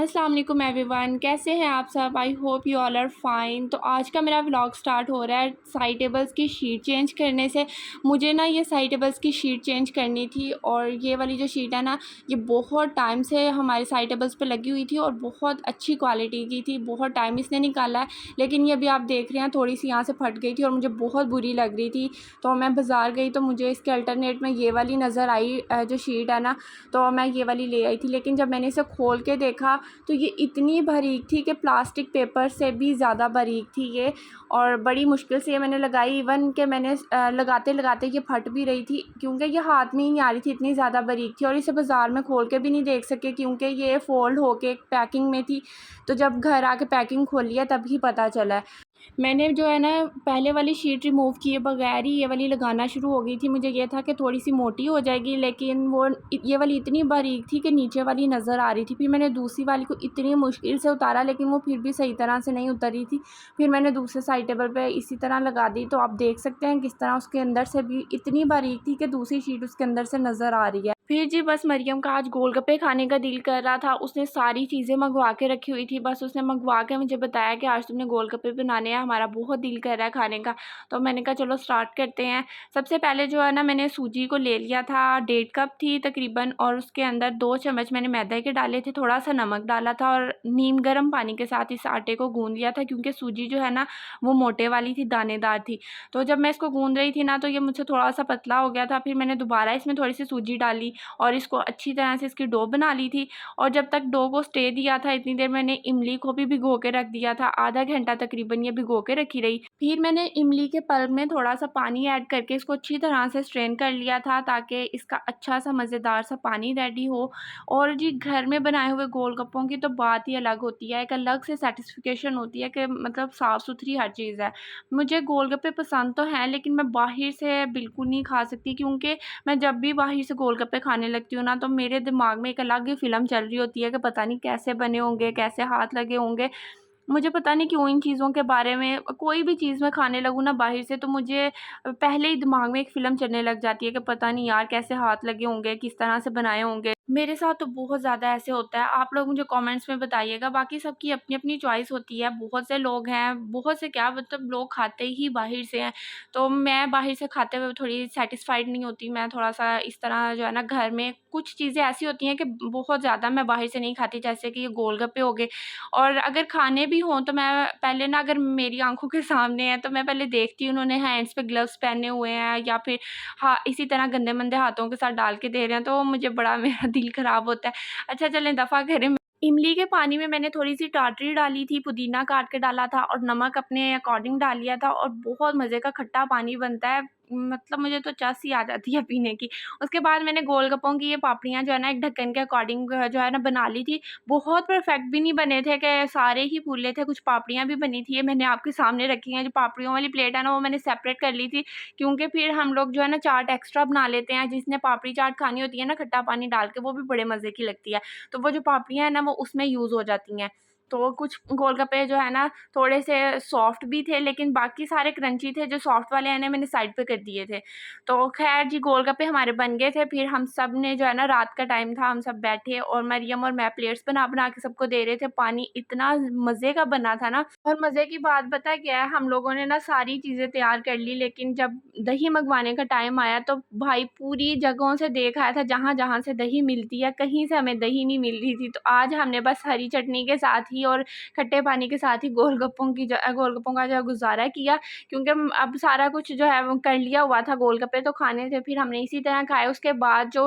अस्सलाम वालेकुम एवरीवन, कैसे हैं आप सब। I hope you all are fine. तो आज का मेरा व्लॉग स्टार्ट हो रहा है साइड टेबल्स की शीट चेंज करने से। मुझे ना ये साइड टेबल्स की शीट चेंज करनी थी और ये वाली जो शीट है ना, ये बहुत टाइम से हमारे साइड टेबल्स पे लगी हुई थी और बहुत अच्छी क्वालिटी की थी। बहुत टाइम इसने निकाला है, लेकिन ये अभी आप देख रहे हैं थोड़ी सी यहाँ से फट गई थी और मुझे बहुत बुरी लग रही थी। तो मैं बाज़ार गई तो मुझे इसके अल्टरनेट में ये वाली नज़र आई, जो शीट है ना, तो मैं ये वाली ले आई थी। लेकिन जब मैंने इसे खोल के देखा तो ये इतनी बारीक थी कि प्लास्टिक पेपर से भी ज़्यादा बारीक थी ये, और बड़ी मुश्किल से ये मैंने लगाई। इवन कि मैंने लगाते लगाते ये फट भी रही थी क्योंकि ये हाथ में ही नहीं आ रही थी, इतनी ज़्यादा बारीक थी। और इसे बाज़ार में खोल के भी नहीं देख सके क्योंकि ये फ़ोल्ड होके पैकिंग में थी। तो जब घर आके पैकिंग खोली है तभी पता चला है। मैंने जो है ना, पहले वाली शीट रिमूव किए बगैर ही ये वाली लगाना शुरू हो गई थी। मुझे ये था कि थोड़ी सी मोटी हो जाएगी, लेकिन वो ये वाली इतनी बारीक थी कि नीचे वाली नज़र आ रही थी। फिर मैंने दूसरी वाली को इतनी मुश्किल से उतारा, लेकिन वो फिर भी सही तरह से नहीं उतरी थी। फिर मैंने दूसरे साइड टेबल पे इसी तरह लगा दी। तो आप देख सकते हैं किस तरह उसके अंदर से भी इतनी बारीक थी कि दूसरी शीट उसके अंदर से नज़र आ रही है। फिर जी बस मरियम का आज गोलगप्पे खाने का दिल कर रहा था। उसने सारी चीज़ें मंगवा के रखी हुई थी। बस उसने मंगवा के मुझे बताया कि आज तुमने गोलगप्पे बनाने हैं, हमारा बहुत दिल कर रहा है खाने का। तो मैंने कहा चलो स्टार्ट करते हैं। सबसे पहले जो है ना, मैंने सूजी को ले लिया था, 1.5 कप थी तकरीबन, और उसके अंदर 2 चम्मच मैंने मैदे के डाले थे, थोड़ा सा नमक डाला था और नीम गर्म पानी के साथ इस आटे को गूँध लिया था क्योंकि सूजी जो है ना, वो मोटे वाली थी, दानेदार थी। तो जब मैं इसको गूँध रही थी ना, तो ये मुझसे थोड़ा सा पतला हो गया था। फिर मैंने दोबारा इसमें थोड़ी सी सूजी डाली और इसको अच्छी तरह से इसकी डो बना ली थी। और जब तक डो को स्टे दिया था, इतनी देर मैंने इमली को भी भिगो के रख दिया था। आधा घंटा तकरीबन ये भिगो के रखी रही। फिर मैंने इमली के पल्प में थोड़ा सा पानी ऐड करके इसको अच्छी तरह से स्ट्रेन कर लिया था ताकि इसका अच्छा सा मज़ेदार सा पानी रेडी हो। और जी, घर में बनाए हुए गोलगप्पों की तो बात ही अलग होती है। एक अलग से सेटिस्फिकेशन होती है कि मतलब साफ़ सुथरी हर चीज़ है। मुझे गोलगप्पे पसंद तो हैं, लेकिन मैं बाहर से बिल्कुल नहीं खा सकती क्योंकि मैं जब भी बाहर से गोलगप्पे खाने लगती हूँ ना, तो मेरे दिमाग में एक अलग ही फ़िल्म चल रही होती है कि पता नहीं कैसे बने होंगे, कैसे हाथ लगे होंगे। मुझे पता नहीं क्यों इन चीज़ों के बारे में, कोई भी चीज़ मैं खाने लगूँ ना बाहर से, तो मुझे पहले ही दिमाग में एक फ़िल्म चलने लग जाती है कि पता नहीं यार कैसे हाथ लगे होंगे, किस तरह से बनाए होंगे। मेरे साथ तो बहुत ज़्यादा ऐसे होता है। आप लोग मुझे कमेंट्स में बताइएगा। बाकी सबकी अपनी-अपनी चॉइस होती है। बहुत से लोग हैं, बहुत से क्या मतलब लोग खाते ही बाहर से हैं। तो मैं बाहर से खाते हुए थोड़ी सैटिस्फाइड नहीं होती। मैं थोड़ा-सा इस तरह जो है ना, घर में कुछ चीज़ें ऐसी होती हैं कि बहुत ज़्यादा मैं बाहर से नहीं खाती, जैसे कि ये गोलगप्पे हो गए। और अगर खाने भी हों तो मैं पहले ना, अगर मेरी आँखों के सामने है तो मैं पहले देखती हूँ उन्होंने हैंड्स पे ग्लव्स पहने हुए हैं या फिर हाँ, इसी तरह गंदे-मंदे हाथों के साथ डाल के दे रहे हैं, तो मुझे बड़ा मेरा दिल ख़राब होता है। अच्छा चलें दफ़ा करें। इमली के पानी में मैंने थोड़ी-सी टाटरी डाली थी, पुदीना काट के डाला था और नमक अपने अकॉर्डिंग डाल लिया था और बहुत मज़े का खट्टा पानी बनता है। मतलब मुझे तो चस ही आ जाती है पीने की। उसके बाद मैंने गोलगप्पों की ये पापड़ियाँ जो है ना, एक ढक्कन के अकॉर्डिंग जो है ना बना ली थी। बहुत परफेक्ट भी नहीं बने थे कि सारे ही फूले थे, कुछ पापड़ियाँ भी बनी थी। ये मैंने आपके सामने रखी हैं। जो पापड़ियों वाली प्लेट है ना, वो मैंने सेपरेट कर ली थी क्योंकि फिर हम लोग जो है ना चाट एक्स्ट्रा बना लेते हैं। जिसने पापड़ी चाट खानी होती है ना खट्टा पानी डाल के, वो भी बड़े मज़े की लगती है। तो वो जो पापड़ियाँ हैं ना, वो उसमें यूज़ हो जाती हैं। तो कुछ गोलगप्पे जो है ना, थोड़े से सॉफ्ट भी थे, लेकिन बाकी सारे क्रंची थे। जो सॉफ्ट वाले हैं ना, मैंने साइड पे कर दिए थे। तो ख़ैर जी, गोलगप्पे हमारे बन गए थे। फिर हम सब ने जो है ना, रात का टाइम था, हम सब बैठे और मरियम और मैं प्लेट्स बना-बना के सबको दे रहे थे। पानी इतना मज़े का बना था ना, और मज़े की बात पता है क्या है? हम लोगों ने ना सारी चीज़ें तैयार कर ली, लेकिन जब दही मँगवाने का टाइम आया तो भाई पूरी जगहों से देख आया था, जहाँ-जहाँ से दही मिलती है, कहीं से हमें दही नहीं मिल रही थी। तो आज हमने बस हरी चटनी के साथ ही और खट्टे पानी के साथ ही गोलगप्पों का जो है गुज़ारा किया क्योंकि अब सारा कुछ जो है वो कर लिया हुआ था। गोलगप्पे तो खाने थे, फिर हमने इसी तरह खाए। उसके बाद जो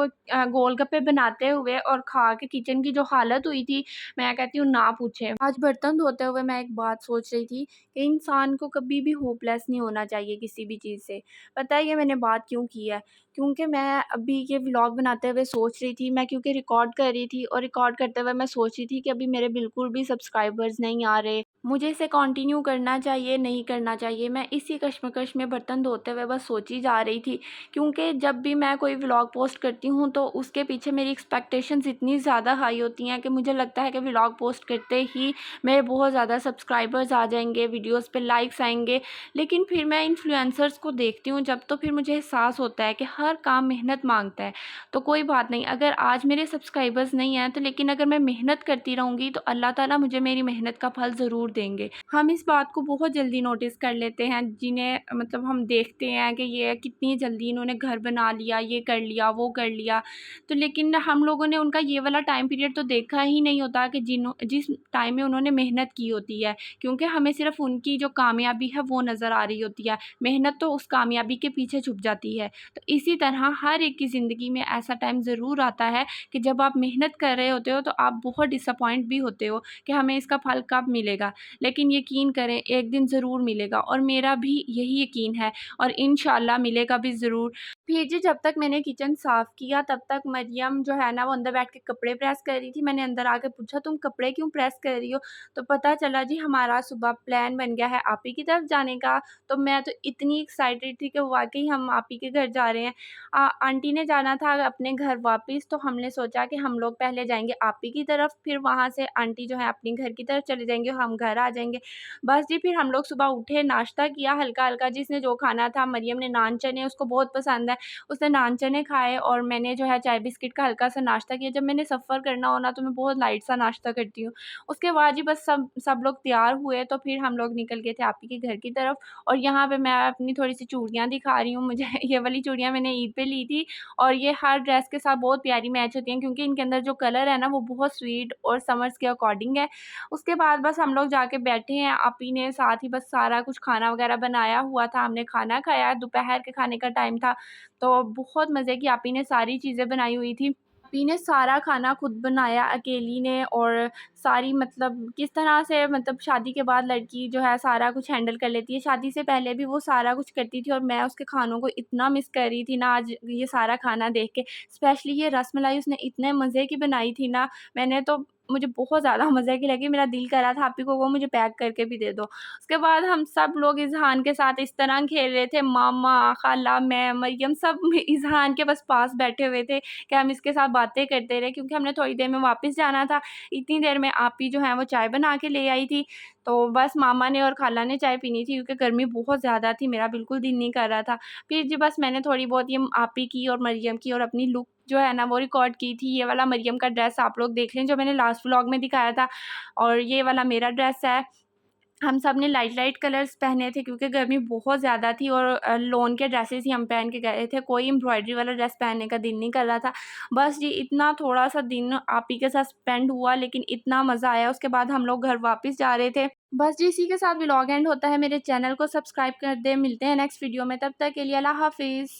गोलगप्पे बनाते हुए और खा के किचन की जो हालत हुई थी, मैं कहती हूँ ना पूछें। आज बर्तन धोते हुए मैं एक बात सोच रही थी कि इंसान को कभी भी होपलेस नहीं होना चाहिए किसी भी चीज़ से। पता है ये मैंने बात क्यों की है? क्योंकि मैं अभी ये व्लॉग बनाते हुए सोच रही थी, मैं क्योंकि रिकॉर्ड कर रही थी और रिकॉर्ड करते हुए मैं सोच रही थी कि अभी मेरे बिल्कुल भी सब्सक्राइबर्स नहीं आ रहे। मुझे इसे कंटिन्यू करना चाहिए, नहीं करना चाहिए। मैं इसी कश्मकश में बर्तन धोते हुए बस सोची जा रही थी, क्योंकि जब भी मैं कोई व्लॉग पोस्ट करती हूँ तो उसके पीछे मेरी एक्सपेक्टेशंस इतनी ज़्यादा हाई होती हैं कि मुझे लगता है कि व्लॉग पोस्ट करते ही मेरे बहुत ज़्यादा सब्सक्राइबर्स आ जाएँगे, वीडियोज़ पे लाइक्स आएँगे। लेकिन फिर मैं इन्फ्लुएंसर्स को देखती हूँ जब, तो फिर मुझे एहसास होता है कि हर काम मेहनत माँगता है। तो कोई बात नहीं, अगर आज मेरे सब्सक्राइबर्स नहीं हैं तो लेकिन अगर मैं मेहनत करती रहूँगी तो अल्लाह ताला मुझे मेरी मेहनत का फल ज़रूर देंगे। हम इस बात को बहुत जल्दी नोटिस कर लेते हैं, जिन्हें मतलब हम देखते हैं कि ये कितनी जल्दी इन्होंने घर बना लिया, ये कर लिया, वो कर लिया। तो लेकिन हम लोगों ने उनका ये वाला टाइम पीरियड तो देखा ही नहीं होता कि जिस टाइम में उन्होंने मेहनत की होती है, क्योंकि हमें सिर्फ़ उनकी जो कामयाबी है वो नज़र आ रही होती है। मेहनत तो उस कामयाबी के पीछे छुप जाती है। तो इसी तरह हर एक की ज़िंदगी में ऐसा टाइम ज़रूर आता है कि जब आप मेहनत कर रहे होते हो तो आप बहुत डिसअपॉइंट भी होते हो कि हमें इसका फल कब मिलेगा। लेकिन यकीन करें एक दिन ज़रूर मिलेगा, और मेरा भी यही यकीन है, और इंशाल्लाह मिलेगा भी ज़रूर। फिर जी जब तक मैंने किचन साफ़ किया तब तक मरियम जो है ना वो अंदर बैठ के कपड़े प्रेस कर रही थी। मैंने अंदर आके पूछा, तुम कपड़े क्यों प्रेस कर रही हो? तो पता चला जी हमारा सुबह प्लान बन गया है आपी की तरफ जाने का। तो मैं तो इतनी एक्साइटेड थी कि वाक़ई हम आपी के घर जा रहे हैं। आंटी ने जाना था अपने घर वापस, तो हमने सोचा कि हम लोग पहले जाएँगे आपी की तरफ, फिर वहाँ से आंटी जो है अपने घर की तरफ चले जाएँगे, हम घर आ जाएँगे। बस जी फिर हम लोग सुबह उठे, नाश्ता किया हल्का-हल्का, जिसने जो खाना था। मरियम ने नान चने, उसको बहुत पसंद है, उसने नान चने खाए, और मैंने जो है चाय बिस्किट का हल्का-सा नाश्ता किया। जब मैंने सफ़र करना हो ना तो मैं बहुत लाइट सा नाश्ता करती हूँ। उसके बाद जी बस सब लोग तैयार हुए तो फिर हम लोग निकल गए थे आपी के घर की तरफ, और यहाँ पे मैं अपनी थोड़ी-सी चूड़ियाँ दिखा रही हूँ। मुझे ये वाली चूड़ियाँ मैंने ईद पे ली थी, और ये हर ड्रेस के साथ बहुत प्यारी मैच होती हैं, क्योंकि इनके अंदर जो कलर है ना वो बहुत स्वीट और समर्स के अकॉर्डिंग है। उसके बाद बस हम लोग जाके बैठे हैं, आपी ने साथ ही बस सारा कुछ खाना वगैरह बनाया हुआ था, हमने खाना खाया, दोपहर के खाने का टाइम था, तो बहुत मज़े की आपी ने सारी चीज़ें बनाई हुई थी। आपी ने सारा खाना खुद बनाया अकेली ने, और सारी मतलब किस तरह से मतलब शादी के बाद लड़की जो है सारा कुछ हैंडल कर लेती है, शादी से पहले भी वो सारा कुछ करती थी, और मैं उसके खानों को इतना मिस कर रही थी ना आज ये सारा खाना देख के। स्पेशली ये रसमलाई उसने इतने मज़े की बनाई थी ना, मैंने तो मुझे बहुत ज़्यादा मज़े की लगी, मेरा दिल कर रहा था आपी को वो मुझे पैक करके भी दे दो। उसके बाद हम सब लोग इज़हान के साथ इस तरह खेल रहे थे, मामा, खाला, मैं, मरियम सब इज़हान के बस पास बैठे हुए थे कि हम इसके साथ बातें करते रहे, क्योंकि हमने थोड़ी देर में वापस जाना था। इतनी देर में आपी जो है वो चाय बना के ले आई थी, तो बस मामा ने और खाला ने चाय पीनी थी, क्योंकि गर्मी बहुत ज़्यादा थी, मेरा बिल्कुल दिल नहीं कर रहा था। फिर जी बस मैंने थोड़ी बहुत ये आपी की और मरियम की और अपनी लुक जो है ना वो रिकॉर्ड की थी। ये वाला मरियम का ड्रेस आप लोग देख लें जो मैंने लास्ट व्लॉग में दिखाया था, और ये वाला मेरा ड्रेस है। हम सब ने लाइट-लाइट कलर्स पहने थे, क्योंकि गर्मी बहुत ज़्यादा थी, और लॉन के ड्रेसेस ही हम पहन के गए थे, कोई एम्ब्रॉयडरी वाला ड्रेस पहनने का दिल नहीं कर रहा था। बस जी इतना थोड़ा-सा दिन आप ही के साथ स्पेंड हुआ, लेकिन इतना मज़ा आया, उसके बाद हम लोग घर वापस जा रहे थे। बस जी इसी के साथ व्लॉग एंड होता है। मेरे चैनल को सब्सक्राइब कर दें, मिलते हैं नेक्स्ट वीडियो में, तब तक के लिए अल्लाह हाफ़िज़।